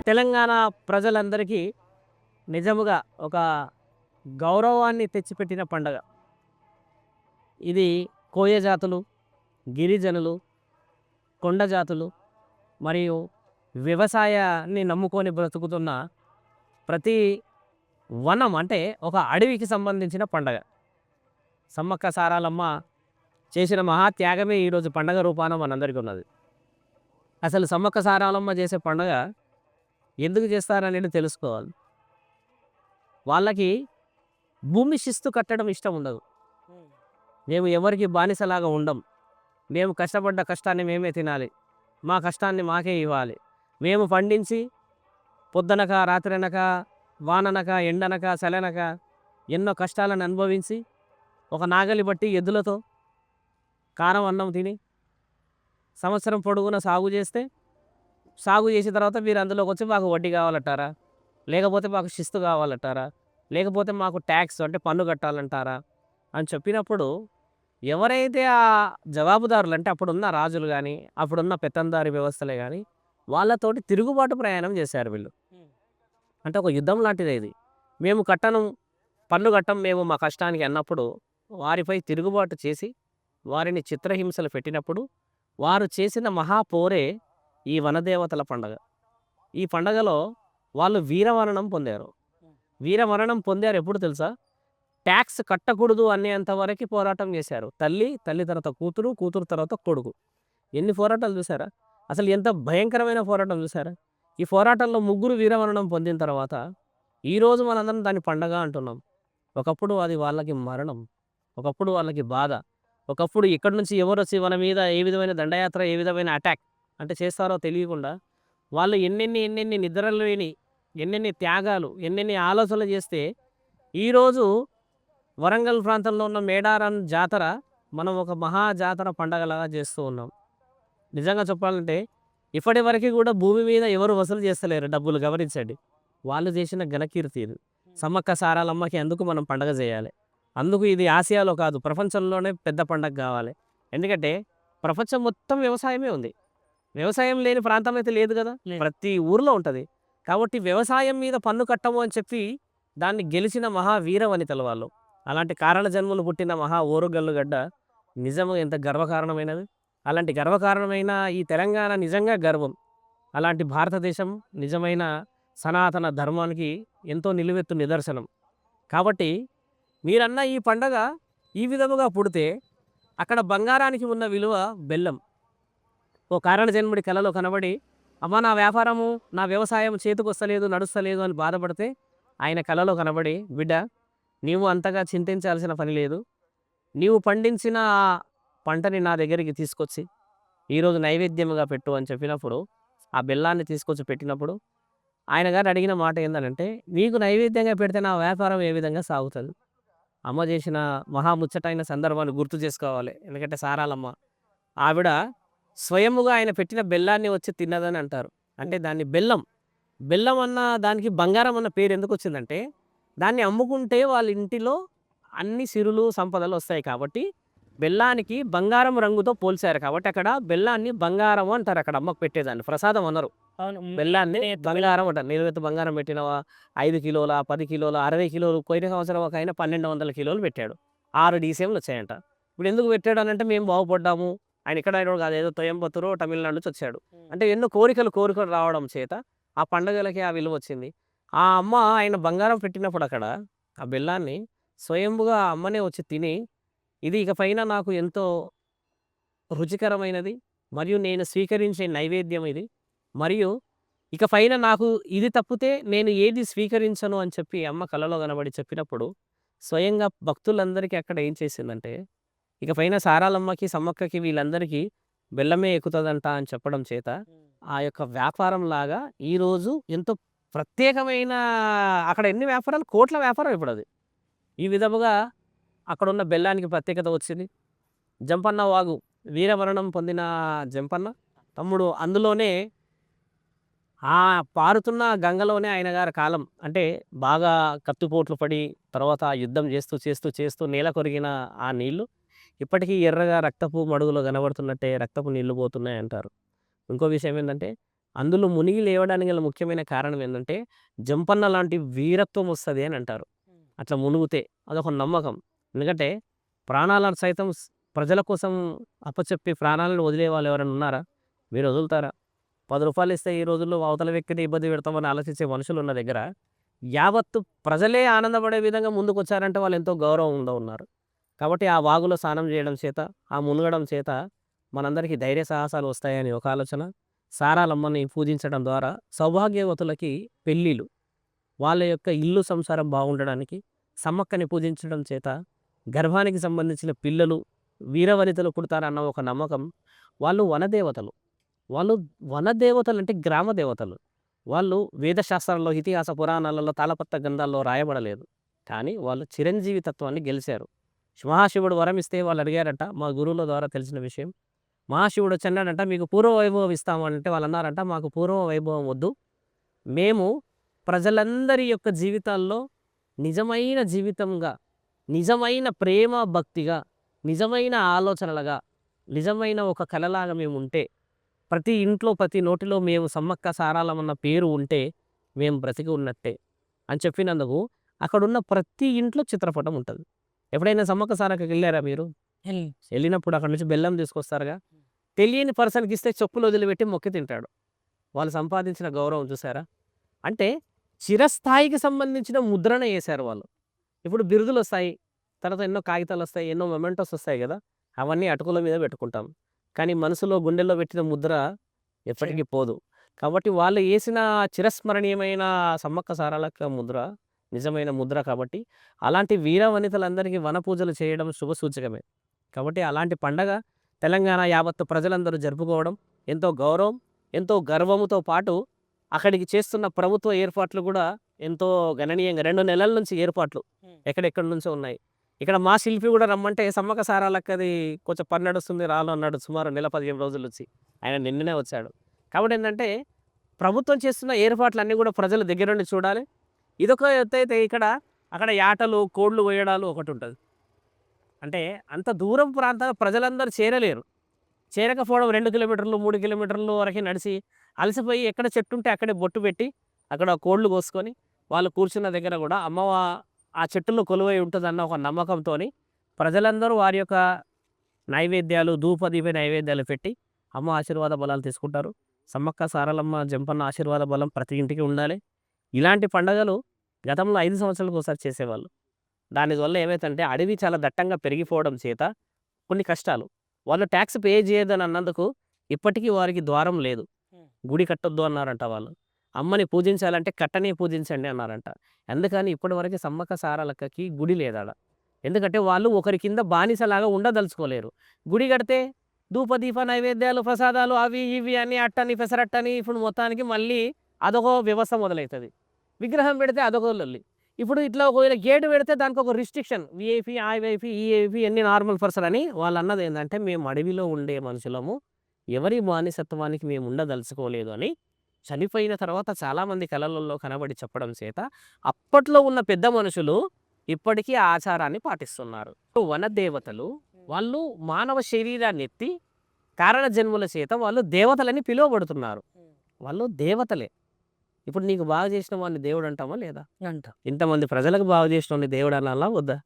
తెలంగాణ ప్రజలందరికీ నిజముగా ఒక గౌరవాన్ని తెచ్చిపెట్టిన పండగ. ఇది కోయ జాతులు, గిరిజనులు, కొండ జాతులు మరియు వ్యవసాయాన్ని నమ్ముకొని బ్రతుకుతున్న ప్రతి వనం అంటే ఒక అడవికి సంబంధించిన పండగ. సమ్మక్క సారాలమ్మ చేసిన మహాత్యాగమే ఈరోజు పండగ రూపాన మనందరికీ ఉన్నది. అసలు సమ్మక్క సారాలమ్మ చేసే పండగ ఎందుకు చేస్తారనేది తెలుసుకోవాలి. వాళ్ళకి భూమి శిస్తు కట్టడం ఇష్టం ఉండదు. మేము ఎవరికి బానిసలాగా ఉండం. మేము కష్టపడ్డ కష్టాన్ని మేమే తినాలి. మా కష్టాన్ని మాకే ఇవ్వాలి. మేము పండించి పొద్దునక రాత్రనక వాననక ఎండనక చలనక ఎన్నో కష్టాలను అనుభవించి ఒక నాగలి బట్టి ఎద్దులతో కారం అన్నం తిని సంవత్సరం పొడుగున సాగు చేస్తే, సాగు చేసిన తర్వాత మీరు అందులోకి వచ్చి మాకు వడ్డీ కావాలంటారా, లేకపోతే మాకు శిస్తు కావాలంటారా, లేకపోతే మాకు ట్యాక్స్ అంటే పన్ను కట్టాలంటారా అని చెప్పినప్పుడు ఎవరైతే ఆ జవాబుదారులు అంటే అప్పుడున్న రాజులు కానీ అప్పుడున్న పెత్తందారి వ్యవస్థలే కానీ వాళ్ళతోటి తిరుగుబాటు ప్రయాణం చేశారు వీళ్ళు. అంటే ఒక యుద్ధం లాంటిదే ఇది. మేము కట్టను, పన్ను కట్టం మేము మా కష్టానికి అన్నప్పుడు వారిపై తిరుగుబాటు చేసి వారిని చిత్రహింసలు పెట్టినప్పుడు వారు చేసిన మహాపోరే ఈ వనదేవతల పండగ. ఈ పండగలో వాళ్ళు వీరమరణం పొందారు. వీరమరణం పొందారు ఎప్పుడు తెలుసా? ట్యాక్స్ కట్టకూడదు అనేంత వరకు పోరాటం చేశారు. తల్లి, తల్లి తర్వాత కూతురు, కూతురు తర్వాత కొడుకు. ఎన్ని పోరాటాలు చూసారా? అసలు ఎంత భయంకరమైన పోరాటం చూసారా? ఈ పోరాటంలో ముగ్గురు వీరమరణం పొందిన తర్వాత ఈరోజు మనందరం దాన్ని పండగ అంటున్నాం. ఒకప్పుడు అది వాళ్ళకి మరణం, ఒకప్పుడు వాళ్ళకి బాధ, ఒకప్పుడు ఇక్కడి నుంచి ఎవరు వచ్చి మన మీద ఏ విధమైన దండయాత్ర, ఏ విధమైన అటాక్ అంటే చేస్తారో తెలియకుండా వాళ్ళు ఎన్నెన్ని నిద్రలు లేని, ఎన్నెన్ని త్యాగాలు, ఎన్నెన్ని ఆలోచనలు చేస్తే ఈరోజు వరంగల్ ప్రాంతంలో ఉన్న మేడారం జాతర మనం ఒక మహా జాతర పండగలాగా చేస్తూ ఉన్నాం. నిజంగా చెప్పాలంటే ఇప్పటి వరకు కూడా భూమి మీద ఎవరు వసూలు చేస్తలేరు డబ్బులు, గమనించండి. వాళ్ళు చేసిన ఘనకీర్తి ఇది. సమ్మక్క సారాలమ్మకి అందుకు మనం పండగ చేయాలి. అందుకు ఇది ఆసియాలో కాదు ప్రపంచంలోనే పెద్ద పండగ కావాలి. ఎందుకంటే ప్రపంచం మొత్తం వ్యవసాయమే ఉంది. వ్యవసాయం లేని ప్రాంతం అయితే లేదు కదా, ప్రతి ఊర్లో ఉంటుంది. కాబట్టి వ్యవసాయం మీద పన్ను కట్టము అని చెప్పి దాన్ని గెలిచిన మహా వీర వనితలు వాళ్ళు. అలాంటి కారణ జన్మలు పుట్టిన మహా ఓరుగల్లు గడ్డ నిజము ఎంత గర్వకారణమైనది. అలాంటి గర్వకారణమైన ఈ తెలంగాణ నిజంగా గర్వం. అలాంటి భారతదేశం నిజమైన సనాతన ధర్మానికి ఎంతో నిలువెత్తు నిదర్శనం. కాబట్టి మీరన్న ఈ పండగ ఈ విధముగా పుడితే అక్కడ బంగారానికి ఉన్న విలువ బెల్లం. ఓ కారణ జన్ముడి కలలో కనబడి అమ్మ నా వ్యాపారము, నా వ్యవసాయం చేతికొస్తలేదు, నడుస్తలేదు అని బాధపడితే ఆయన కలలో కనబడి బిడ్డ నీవు అంతగా చింతించాల్సిన పని లేదు, నీవు పండించిన ఆ పంటని నా దగ్గరికి తీసుకొచ్చి ఈరోజు నైవేద్యముగా పెట్టు అని చెప్పినప్పుడు ఆ బెల్లాన్ని తీసుకొచ్చి పెట్టినప్పుడు ఆయన గారు అడిగిన మాట ఏంటంటే నీకు నైవేద్యంగా పెడితే నా వ్యాపారం ఏ విధంగా సాగుతుంది? అమ్మ చేసిన మహాముచ్చటైన సందర్భాన్ని గుర్తు చేసుకోవాలి. ఎందుకంటే సారాలమ్మ ఆవిడ స్వయముగా ఆయన పెట్టిన బెల్లాన్ని వచ్చి తిన్నదని అంటారు. అంటే దాన్ని బెల్లం, బెల్లం అన్న దానికి బంగారం అన్న పేరు ఎందుకు వచ్చిందంటే దాన్ని అమ్ముకుంటే వాళ్ళ ఇంటిలో అన్ని సిరులు సంపదలు వస్తాయి కాబట్టి బెల్లానికి బంగారం రంగుతో పోల్చారు. కాబట్టి అక్కడ బెల్లాన్ని బంగారం అంటారు. అక్కడ అమ్మకు పెట్టేదాన్ని ప్రసాదం అన్నారు. బెల్లాన్ని బంగారం అంటారు. నిలువెత్తు బంగారం పెట్టినవా 5 కిలోల, 10 కిలోల, 60 కిలోలు. పోయిన సంవత్సరం ఒక ఆయన 1200 కిలోలు పెట్టాడు. 6 డీసీఎంలు వచ్చాయంట. ఇప్పుడు ఎందుకు పెట్టాడు అని అంటే మేము బాగుపడ్డాము. ఆయన ఇక్కడ అయినోడు కాదు, ఏదో తొయంబత్తూరు తమిళనాడు నుంచి వచ్చాడు. అంటే ఎన్నో కోరికలు రావడం చేత ఆ పండుగలకి ఆ విలువ వచ్చింది. ఆ అమ్మ ఆయన బంగారం పెట్టినప్పుడు అక్కడ ఆ బెల్లాన్ని స్వయంగా అమ్మనే వచ్చి తిని ఇది ఇక పైన నాకు ఎంతో రుచికరమైనది మరియు నేను స్వీకరించే నైవేద్యం ఇది, మరియు ఇక పైన నాకు ఇది తప్పితే నేను ఏది స్వీకరించను అని చెప్పి అమ్మ కలలో కనబడి చెప్పినప్పుడు స్వయంగా భక్తులందరికీ అక్కడ ఏం చేసిందంటే ఇక పైన సారాలమ్మకి, సమ్మక్కకి వీళ్ళందరికీ బెల్లమే ఎక్కుతుందంట అని చెప్పడం చేత ఆ యొక్క వ్యాపారం లాగా ఈరోజు ఎంతో ప్రత్యేకమైన అక్కడ ఎన్ని వ్యాపారాలు, కోట్ల వ్యాపారం ఇప్పుడు అది. ఈ విధముగా అక్కడున్న బెల్లానికి ప్రత్యేకత వచ్చింది. జంపన్న వాగు వీరమరణం పొందిన జంపన్న తమ్ముడు అందులోనే ఆ పారుతున్న గంగలోనే ఆయన గారి కాలం అంటే బాగా కత్తిపోట్లు పడి తర్వాత యుద్ధం చేస్తూ నేల కొరిగిన ఆ నీళ్లు ఇప్పటికీ ఎర్రగా రక్తపు మడుగులో కనబడుతున్నట్టే రక్తపు నీళ్లు పోతున్నాయి అంటారు. ఇంకో విషయం ఏందంటే అందులో మునిగి లేవడానికి గల ముఖ్యమైన కారణం ఏందంటే జంపన్న లాంటి వీరత్వం వస్తది అని అంటారు. అట్లా మునుగుతే అదొక నమ్మకం. ఎందుకంటే ప్రాణాలను సైతం ప్రజల కోసం అప్పచెప్పి ప్రాణాలను వదిలే వాళ్ళు ఎవరైనా ఉన్నారా? మీరు వదులుతారా? రూ. 10 ఇస్తే ఈ రోజుల్లో అవతల వ్యక్తిని ఇబ్బంది పెడతామని ఆలోచించే మనుషులున్న దగ్గర, యావత్తు ప్రజలే ఆనందపడే విధంగా ముందుకొచ్చారంటే వాళ్ళు ఎంతో గౌరవంగా ఉన్నారు. కాబట్టి ఆ వాగులో స్నానం చేయడం చేత, ఆ మునగడం చేత మనందరికీ ధైర్య సాహసాలు వస్తాయని ఒక ఆలోచన. సారాలమ్మని పూజించడం ద్వారా సౌభాగ్యవతులకి పెళ్ళిళ్ళు, వాళ్ళ యొక్క ఇల్లు సంసారం బాగుండడానికి సమ్మక్కని పూజించడం చేత గర్భానికి సంబంధించిన పిల్లలు, వీరవనితలు పుడతారన్న ఒక నమ్మకం. వాళ్ళు వనదేవతలు. వాళ్ళు వనదేవతలంటే గ్రామ దేవతలు. వాళ్ళు వేదశాస్త్రాల్లో, ఇతిహాస పురాణాలలో, తాళపత్ర గ్రంథాల్లో రాయబడలేదు. కానీ వాళ్ళు చిరంజీవి తత్వాన్ని గెలిచారు. మహాశివుడు వరం ఇస్తే వాళ్ళు అడిగారట, మా గురువుల ద్వారా తెలిసిన విషయం. మహాశివుడు వచ్చన్నాడంట, మీకు పూర్వ వైభవం ఇస్తాము అంటే వాళ్ళు అన్నారంట, మాకు పూర్వ వైభవం వద్దు. మేము ప్రజలందరి యొక్క జీవితాల్లో నిజమైన జీవితంగా, నిజమైన ప్రేమ భక్తిగా, నిజమైన ఆలోచనలుగా, నిజమైన ఒక కళలాగా మేము ఉంటే ప్రతి ఇంట్లో ప్రతి నోటిలో మేము సమ్మక్క సారాలమన్న పేరు ఉంటే మేము బ్రతికి ఉన్నట్టే అని చెప్పినందుకు అక్కడున్న ప్రతి ఇంట్లో చిత్రపటం ఉంటుంది. ఎప్పుడైనా సమ్మక్క సారక్కకి వెళ్ళారా మీరు? వెళ్ళినప్పుడు అక్కడ నుంచి బెల్లం తీసుకొస్తారుగా. తెలియని పర్సన్కి ఇస్తే చెప్పులు వదిలిపెట్టి మొక్కి తింటాడు. వాళ్ళు సంపాదించిన గౌరవం చూసారా? అంటే చిరస్థాయికి సంబంధించిన ముద్రణ వేశారు వాళ్ళు. ఇప్పుడు బిరుదులు వస్తాయి, తర్వాత ఎన్నో కాగితాలు వస్తాయి, ఎన్నో మొమెంటోస్ వస్తాయి కదా, అవన్నీ అటుకుల మీద పెట్టుకుంటాం. కానీ మనసులో గుండెల్లో పెట్టిన ముద్ర ఎప్పటికీ పోదు. కాబట్టి వాళ్ళు వేసిన చిరస్మరణీయమైన సమ్మక్క సారాలక్క ముద్ర నిజమైన ముద్ర. కాబట్టి అలాంటి వీర వనితలందరికీ వన పూజలు చేయడం శుభసూచకమే. కాబట్టి అలాంటి పండగ తెలంగాణ యావత్తు ప్రజలందరూ జరుపుకోవడం ఎంతో గౌరవం, ఎంతో గర్వముతో పాటు అక్కడికి చేస్తున్న ప్రభుత్వ ఏర్పాట్లు కూడా ఎంతో గణనీయంగా 2 నెలల నుంచి ఏర్పాట్లు ఎక్కడెక్కడి నుంచో ఉన్నాయి. ఇక్కడ మా శిల్పి కూడా రమ్మంటే సమ్మక్క సారాలక్కది కొంచెం పని నడుస్తుంది రాను అన్నాడు. సుమారు నెల 15 రోజులు వచ్చి ఆయన నిన్ననే వచ్చాడు. కాబట్టి ఏంటంటే ప్రభుత్వం చేస్తున్న ఏర్పాట్లన్నీ కూడా ప్రజలు దగ్గరుండి చూడాలి. ఇదొక ఎత్తైతే ఇక్కడ అక్కడ యాటలు కోళ్ళు కోయడాలు ఒకటి ఉంటుంది. అంటే అంత దూరం ప్రాంతాల ప్రజలందరూ చేరలేరు. చేరకపోవడం 2 కిలోమీటర్లు 3 కిలోమీటర్లు వరకు నడిచి అలసిపోయి ఎక్కడ చెట్టు ఉంటే అక్కడే బొట్టు పెట్టి అక్కడ కోళ్ళు కోసుకొని వాళ్ళు కూర్చున్న దగ్గర కూడా ఆ చెట్టులో కొలువై ఉంటుందన్న ఒక నమ్మకంతో ప్రజలందరూ వారి యొక్క నైవేద్యాలు ధూపదీప నైవేద్యాలు పెట్టి అమ్మ ఆశీర్వాద బలాలు తీసుకుంటారు. సమ్మక్క సారలమ్మ జంపన్న ఆశీర్వాద బలం ప్రతి ఇంటికి ఉండాలి. ఇలాంటి పండగలు గతంలో 5 సంవత్సరాలకు ఒకసారి చేసేవాళ్ళు. దానివల్ల ఏమైతుందంటే అడవి చాలా దట్టంగా పెరిగిపోవడం చేత కొన్ని కష్టాలు. వాళ్ళు ట్యాక్స్ పే చేయదని అన్నందుకు ఇప్పటికీ వారికి ద్వారం లేదు. గుడి కట్టొద్దు అన్నారంట వాళ్ళు. అమ్మని పూజించాలంటే కట్టనే పూజించండి అన్నారంట. అందుకని ఇప్పటివరకు సమ్మక్క సారలక్కకి గుడి లేదాడ. ఎందుకంటే వాళ్ళు ఒకరి కింద బానిసలాగా ఉండదలుచుకోలేరు. గుడి కడితే ధూపదీప నైవేద్యాలు ప్రసాదాలు అవి ఇవి అని అట్టని పెసరట్టని ఇప్పుడు మొత్తానికి మళ్ళీ అదొక వ్యవస్థ మొదలవుతుంది. విగ్రహం పెడితే అదొక లొల్లి. ఇప్పుడు ఇట్లా ఒకవేళ గేటు పెడితే దానికి ఒక రిస్ట్రిక్షన్ విఐపి ఐవైపి ఈఐపి అన్ని నార్మల్ పర్సన్ అని వాళ్ళు అన్నది ఏంటంటే మేము అడవిలో ఉండే మనుషులము, ఎవరి బానిసత్వానికి మేము ఉండదలుచుకోలేదు అని చనిపోయిన తర్వాత చాలామంది కళలలో కనబడి చెప్పడం చేత అప్పట్లో ఉన్న పెద్ద మనుషులు ఇప్పటికీ ఆ ఆచారాన్ని పాటిస్తున్నారు. వనదేవతలు వాళ్ళు మానవ శరీరాన్ని ఎత్తి కారణ జన్ముల చేత వాళ్ళు దేవతలని పిలువబడుతున్నారు. వాళ్ళు దేవతలే. ఇప్పుడు నీకు బాగా చేసిన వాడిని దేవుడు అంటామా లేదా? అంటాం. ఇంతమంది ప్రజలకు బాగా చేసిన వాడిని దేవుడు అనాలా వద్దా?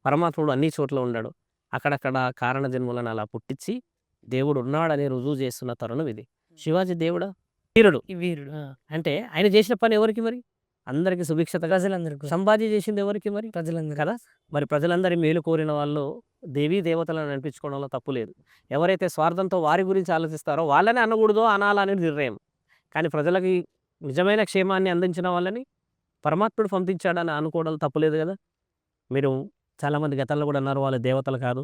పరమాత్ముడు అన్ని చోట్ల ఉన్నాడు. అక్కడక్కడ కారణ జన్ములను అలా పుట్టించి దేవుడు ఉన్నాడని రుజువు చేస్తున్న తరుణం ఇది. శివాజీ దేవుడా? వీరుడు. వీరుడు అంటే ఆయన చేసిన పని ఎవరికి మరి? అందరికి సుభిక్షత ప్రజలందరికీ. సంపాది చేసింది ఎవరికి మరి? ప్రజలందరూ కదా. మరి ప్రజలందరి మేలు కోరిన వాళ్ళు దేవీ దేవతలను అనిపించుకోవడంలో తప్పు లేదు. ఎవరైతే స్వార్థంతో వారి గురించి ఆలోచిస్తారో వాళ్ళనే అనకూడదో అనాలని నిర్ణయం. కానీ ప్రజలకి నిజమైన క్షేమాన్ని అందించిన వాళ్ళని పరమాత్ముడు పంపించాడని అనుకోవడం తప్పులేదు కదా. మీరు చాలామంది గతంలో కూడా అన్నారు వాళ్ళు దేవతలు కాదు,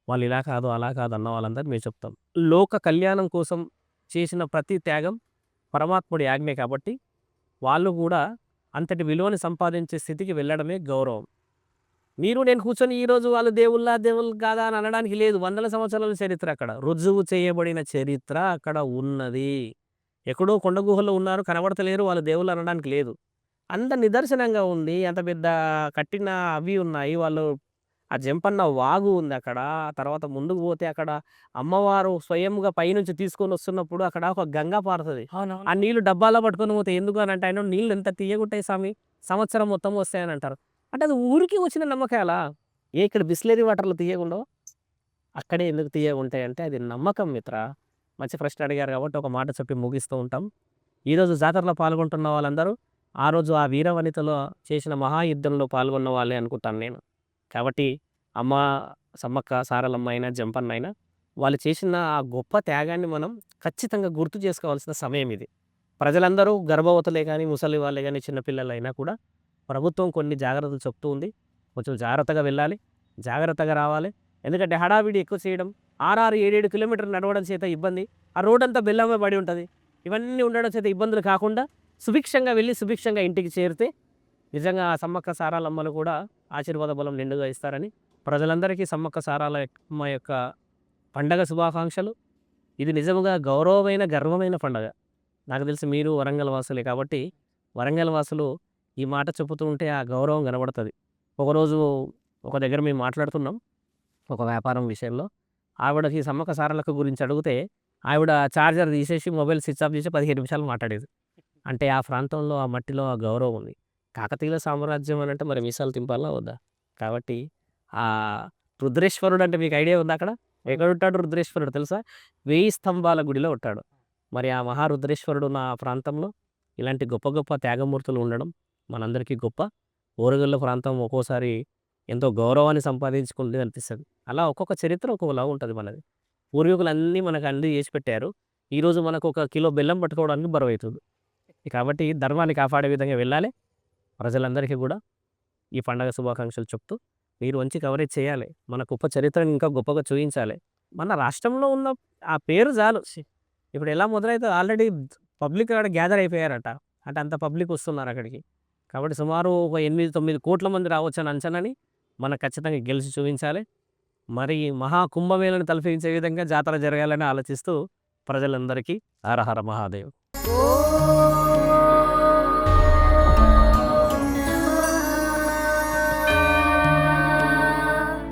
వాళ్ళు ఇలా కాదు అలా కాదు అన్న వాళ్ళందరూ మేము చెప్తాం. లోక కళ్యాణం కోసం చేసిన ప్రతి త్యాగం పరమాత్ముడి ఆజ్ఞ కాబట్టి వాళ్ళు కూడా అంతటి విలువని సంపాదించే స్థితికి వెళ్ళడమే గౌరవం. మీరు నేను కూర్చొని ఈరోజు వాళ్ళు దేవుళ్ళు కాదా అని అనడానికి లేదు. వందల సంవత్సరాల చరిత్ర అక్కడ రుజువు చేయబడిన చరిత్ర అక్కడ ఉన్నది. ఎక్కడో కొండ గుహలో ఉన్నారు, కనబడతలేరు, వాళ్ళు దేవుళ్ళు అనడానికి లేదు. అంత నిదర్శనంగా ఉంది. అంత పెద్ద కట్టిన అవి ఉన్నాయి. వాళ్ళు ఆ జంపన్న వాగు ఉందక్కడ. తర్వాత ముందుకు పోతే అక్కడ అమ్మవారు స్వయంగా పైనుంచి తీసుకొనొస్తున్నప్పుడు అక్కడ ఒక గంగ పారుతది. ఆ అవునవును. నీళ్లు డబ్బాలో పట్టుకొని పోతే ఎందుకు అనంటే ఆయన నీళ్ళు ఎంత తియ్యగుంటాయి స్వామి, సంవత్సరం మొత్తం వస్తాయనంటారు. అంటే అది ఊరికి వచ్చిన నమ్మకాలా? ఇక్కడ బిస్లెరీ వాటర్‌లో తియ్యగుండవా? అక్కడే ఎందుకు తియ్యగుంటాయంటే అది నమ్మకం మిత్రా. మంచి ప్రశ్న అడిగారు కాబట్టి ఒక మాట చెప్పి ముగిస్తూ ఉంటాం. ఈరోజు జాతరలో పాల్గొంటున్న వాళ్ళందరూ ఆ రోజు ఆ వీరవనితలో చేసిన మహాయుద్ధంలో పాల్గొన్న వాళ్ళే అనుకుంటాను నేను. కాబట్టి అమ్మ సమ్మక్క, సారలమ్మ అయినా, జంపన్న అయినా వాళ్ళు చేసిన ఆ గొప్ప త్యాగాన్ని మనం ఖచ్చితంగా గుర్తు చేసుకోవాల్సిన సమయం ఇది. ప్రజలందరూ గర్భవతులే గానీ, ముసలి వాళ్ళే గానీ, చిన్న పిల్లలైనా కూడా ప్రభుత్వం కొన్ని జాగ్రత్తలు చెప్తూ ఉంది. కొంచెం జాగ్రత్తగా వెళ్ళాలి. జాగ్రత్తగా రావాలి. ఎందుకంటే హడావిడి ఎక్కువ చేయడం, 6, 7 కిలోమీటర్లు నడవడం చేత ఇబ్బంది. ఆ రోడంతా బెల్లమే పడి ఉంటది. ఇవన్నీ ఉండడం చేత ఇబ్బందులు కాకుండా సుభిక్షంగా వెళ్ళి, సుభిక్షంగా ఇంటికి చేరితే నిజంగా ఆ సమ్మక్క సారాలమ్మలు కూడా ఆశీర్వాద బలం నిండుగా ఇస్తారని ప్రజలందరికీ సమ్మక్క సారాలమ్మ యొక్క పండగ శుభాకాంక్షలు. ఇది నిజముగా గౌరవమైన, గర్వమైన పండగ. నాకు తెలిసి మీరు వరంగల్ వాసులే కాబట్టి, వరంగల్ వాసులు ఈ మాట చెప్పుతూ ఉంటే ఆ గౌరవం కనబడతది. ఒకరోజు ఒక దగ్గర మేము మాట్లాడుతున్నాం. ఒక వ్యాపారం విషయంలో. ఆవిడకి సమ్మక్క సారలక్క గురించి అడిగితే, ఆవిడ చార్జర్ తీసేసి మొబైల్ స్విచ్ ఆఫ్ చేసి 15 నిమిషాలు మాట్లాడేది. అంటే ఆ ప్రాంతంలో, ఆ మట్టిలో ఆ గౌరవం ఉంది. కాకతీయుల సామ్రాజ్యం అనంటే మరి మీసాలు తింపాలా వద్దా? కాబట్టి రుద్రేశ్వరుడు అంటే మీకు ఐడియా ఉందా అక్కడ? ఎక్కడుంటాడు రుద్రేశ్వరుడు తెలుసా? 1000 స్తంభాల గుడిలో ఉంటాడు. మరి ఆ మహారుద్రేశ్వరుడు ఉన్న ఆ ప్రాంతంలో ఇలాంటి గొప్ప గొప్ప త్యాగమూర్తులు ఉండడం మనందరికీ గొప్ప. ఓరుగల్లు ప్రాంతం ఒక్కోసారి ఎంతో గౌరవాన్ని సంపాదించుకుంది అనిపిస్తది. అలా ఒక్కొక్క చరిత్ర ఒక్కొక్కలా ఉంటది మనది. పూర్వీకులన్నీ మనకు అన్నీ చేసి పెట్టారు. ఈరోజు మనకు ఒక కిలో బెల్లం పట్టుకోవడానికి బరువైతుంది. కాబట్టి ధర్మాన్ని కాపాడే విధంగా వెళ్ళాలి. ప్రజలందరికీ గూడా ఈ పండగ శుభాకాంక్షలు చెప్తూ, మీరు మంచి కవరేజ్ చేయాలి. మన గొప్ప చరిత్రను ఇంకా గొప్పగా చూయించాలి. మన రాష్ట్రంలో ఉన్న ఆ పేరు చాలు. ఇప్పుడు ఎలా మొదలైతది ఆల్రెడీ పబ్లిక్ అక్కడ గ్యాదర్ అయిపోయారట. అంటే అంత పబ్లిక్ వస్తున్నారు అక్కడికి. కాబట్టి సుమారు ఒక 8, 9 కోట్ల మంది రావచ్చని అంచనాని మనం ఖచ్చితంగా గెలిచి చూయించాలి. మరి మహా కుంభమేళను తలపించే విధంగా జాతర జరగాలని ఆలోచిస్తూ ప్రజలందరికీ హర హర మహాదేవ్. ఓం